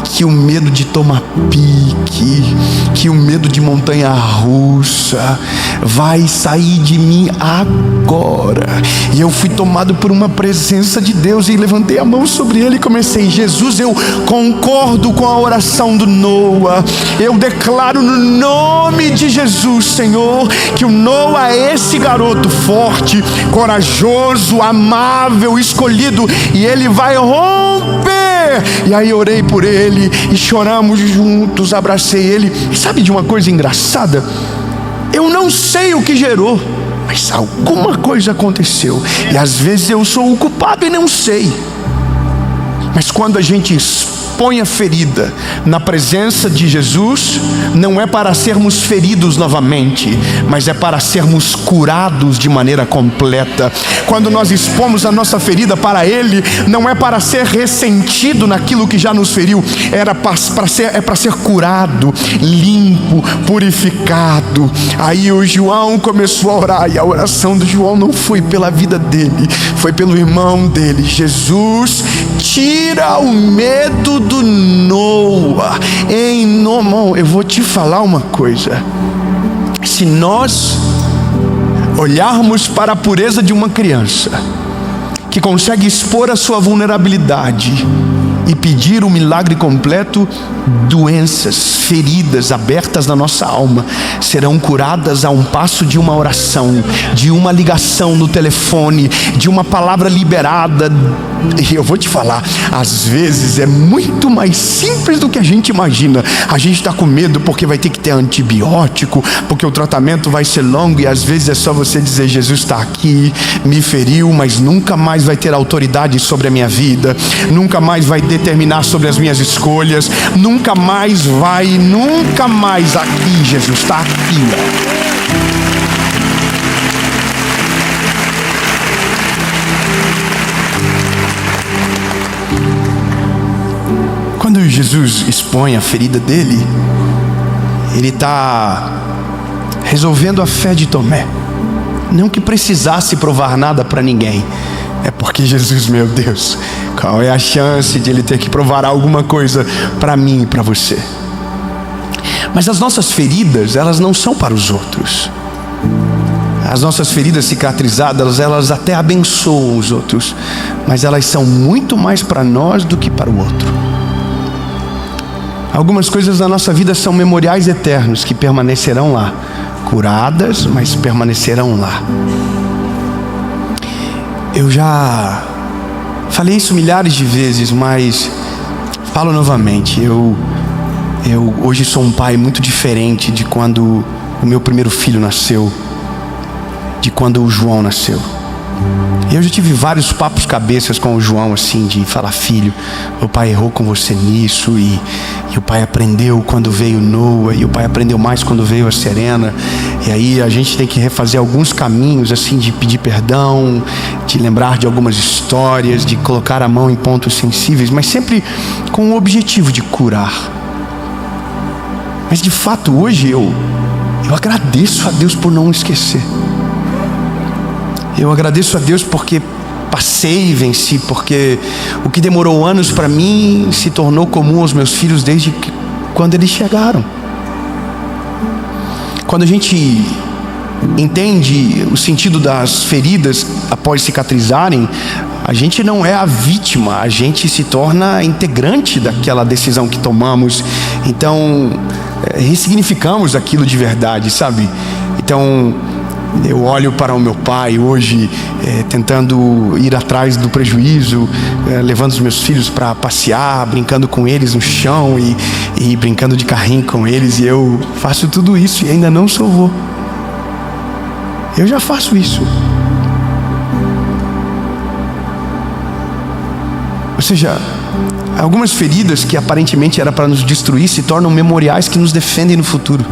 que o medo de tomar pique, que o medo de montanha-russa vai sair de mim agora. E eu fui tomado por uma presença de Deus e levantei a mão sobre ele e comecei: Jesus, eu concordo com a oração do Noah. Eu declaro no nome de Jesus, Senhor, que o Noah é esse garoto forte, corajoso, amável, escolhido, e ele vai romper. E aí orei por ele e choramos juntos, abracei ele. E sabe de uma coisa engraçada? Eu não sei o que gerou, mas alguma coisa aconteceu. E às vezes eu sou o culpado e não sei. Mas quando a gente expõe a ferida na presença de Jesus, não é para sermos feridos novamente, mas é para sermos curados de maneira completa. Quando nós expomos a nossa ferida para Ele, não é para ser ressentido naquilo que já nos feriu, é para ser curado, limpo, purificado. Aí o João começou a orar, e a oração do João não foi pela vida dele, foi pelo irmão dele. Jesus, tira o medo do Noah. Eu vou te falar uma coisa: se nós olharmos para a pureza de uma criança que consegue expor a sua vulnerabilidade e pedir o milagre completo, doenças, feridas abertas na nossa alma serão curadas a um passo de uma oração, de uma ligação no telefone, de uma palavra liberada. E eu vou te falar, às vezes é muito mais simples do que a gente imagina. A gente está com medo porque vai ter que ter antibiótico, porque o tratamento vai ser longo, e às vezes é só você dizer: Jesus está aqui, me feriu, mas nunca mais vai ter autoridade sobre a minha vida, nunca mais vai determinar sobre as minhas escolhas, nunca mais aqui. Jesus está aqui, Quando Jesus expõe a ferida dele, ele está resolvendo a fé de Tomé. Não que precisasse provar nada para ninguém, é porque Jesus, meu Deus, qual é a chance de ele ter que provar alguma coisa para mim e para você? Mas as nossas feridas, elas não são para os outros. As nossas feridas cicatrizadas, elas até abençoam os outros, mas elas são muito mais para nós do que para o outro. Algumas coisas da nossa vida são memoriais eternos que permanecerão lá, curadas, mas permanecerão lá. Eu já falei isso milhares de vezes, mas falo novamente. Eu hoje sou um pai muito diferente de quando o meu primeiro filho nasceu, de quando o João nasceu. Eu já tive vários papos cabeças com o João, assim, de falar: filho, o pai errou com você nisso, e o pai aprendeu quando veio Noah, e o pai aprendeu mais quando veio a Serena, e aí a gente tem que refazer alguns caminhos, assim, de pedir perdão, de lembrar de algumas histórias, de colocar a mão em pontos sensíveis, mas sempre com o objetivo de curar. Mas de fato hoje eu agradeço a Deus por não esquecer. Eu agradeço a Deus porque passei e venci, porque o que demorou anos para mim se tornou comum aos meus filhos desde quando eles chegaram. Quando a gente entende o sentido das feridas após cicatrizarem, a gente não é a vítima, a gente se torna integrante daquela decisão que tomamos. Então, ressignificamos aquilo de verdade, sabe? Então, eu olho para o meu pai hoje, tentando ir atrás do prejuízo, levando os meus filhos para passear, brincando com eles no chão e brincando de carrinho com eles, e eu faço tudo isso e ainda não sou vô. Eu já faço isso. Ou seja, algumas feridas que aparentemente era para nos destruir se tornam memoriais que nos defendem no futuro,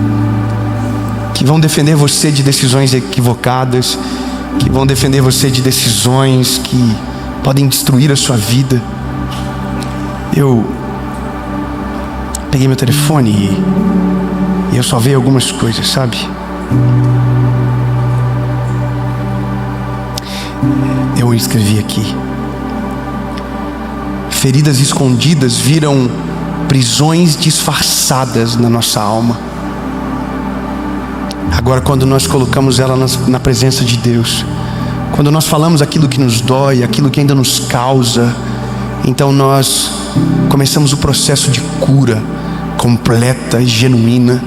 que vão defender você de decisões equivocadas, que vão defender você de decisões que podem destruir a sua vida. Eu peguei meu telefone e eu salvei algumas coisas, sabe? Eu escrevi aqui: feridas escondidas viram prisões disfarçadas na nossa alma. Agora, quando nós colocamos ela na presença de Deus, quando nós falamos aquilo que nos dói, aquilo que ainda nos causa, então nós começamos o processo de cura completa e genuína.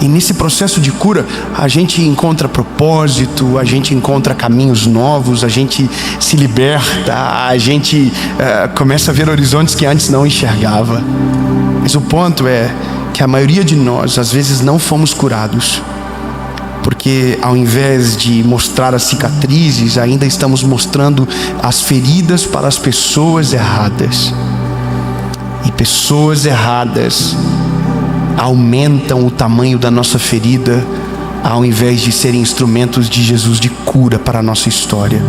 E nesse processo de cura, a gente encontra propósito, a gente encontra caminhos novos, a gente se liberta, a gente começa a ver horizontes que antes não enxergava. Mas o ponto é que a maioria de nós, às vezes, não fomos curados Porque ao invés de mostrar as cicatrizes, ainda estamos mostrando as feridas para as pessoas erradas. E pessoas erradas aumentam o tamanho da nossa ferida, ao invés de serem instrumentos de Jesus de cura para a nossa história.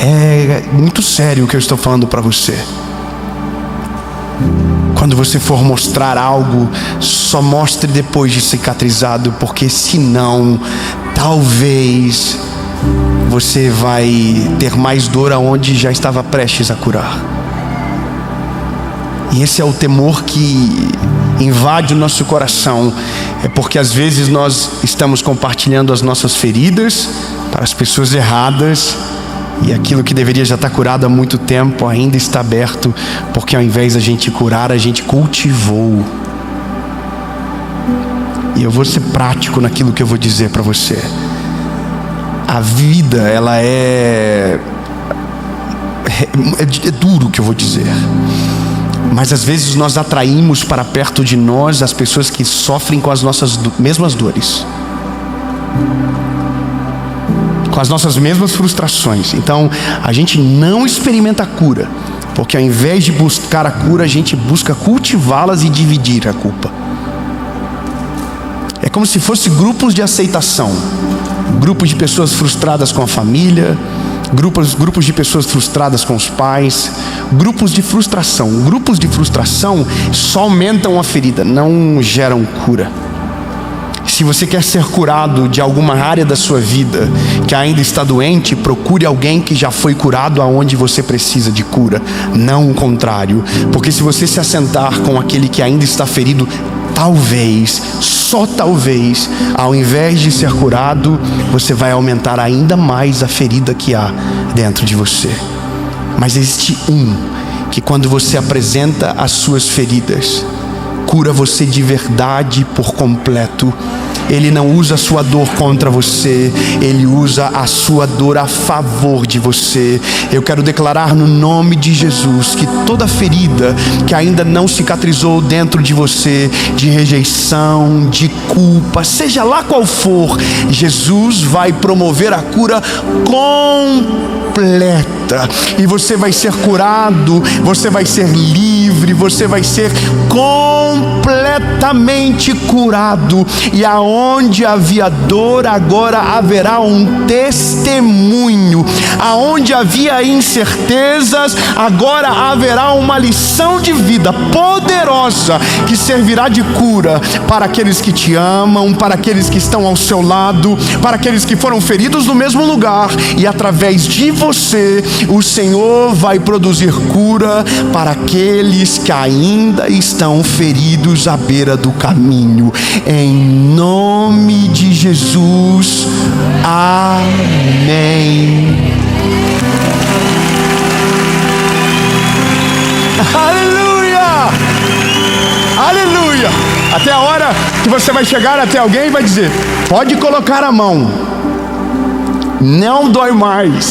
É muito sério o que eu estou falando para você. Quando você for mostrar algo, só mostre depois de cicatrizado, porque senão, talvez, você vai ter mais dor aonde já estava prestes a curar. E esse é o temor que invade o nosso coração. É porque às vezes nós estamos compartilhando as nossas feridas para as pessoas erradas, e aquilo que deveria já estar curado há muito tempo ainda está aberto, porque ao invés da gente curar, a gente cultivou. E eu vou ser prático naquilo que eu vou dizer para você. A vida, ela é duro o que eu vou dizer. Mas às vezes nós atraímos para perto de nós as pessoas que sofrem com as nossas mesmas dores, com as nossas mesmas frustrações. Então a gente não experimenta a cura, porque ao invés de buscar a cura, a gente busca cultivá-las e dividir a culpa. É como se fosse grupos de aceitação, grupos de pessoas frustradas com a família, grupos de pessoas frustradas com os pais, grupos de frustração. Grupos de frustração só aumentam a ferida, não geram cura. Se você quer ser curado de alguma área da sua vida que ainda está doente, procure alguém que já foi curado aonde você precisa de cura, não o contrário. Porque se você se assentar com aquele que ainda está ferido, talvez, só talvez, ao invés de ser curado, você vai aumentar ainda mais a ferida que há dentro de você. Mas existe um que, quando você apresenta as suas feridas, cura você de verdade por completo. Ele não usa a sua dor contra você, ele usa a sua dor a favor de você. Eu quero declarar no nome de Jesus que toda ferida que ainda não cicatrizou dentro de você, de rejeição, de culpa, seja lá qual for, Jesus vai promover a cura completa. E você vai ser curado, você vai ser livre, você vai ser completamente curado. E aonde havia dor, agora haverá um testemunho. Aonde havia incertezas, agora haverá uma lição de vida poderosa que servirá de cura para aqueles que te amam, para aqueles que estão ao seu lado, para aqueles que foram feridos no mesmo lugar. E através de você, o Senhor vai produzir cura para aqueles que ainda estão feridos à beira do caminho. Em nome de Jesus, amém. Aleluia! Aleluia! Até a hora que você vai chegar até alguém e vai dizer: pode colocar a mão, não dói mais.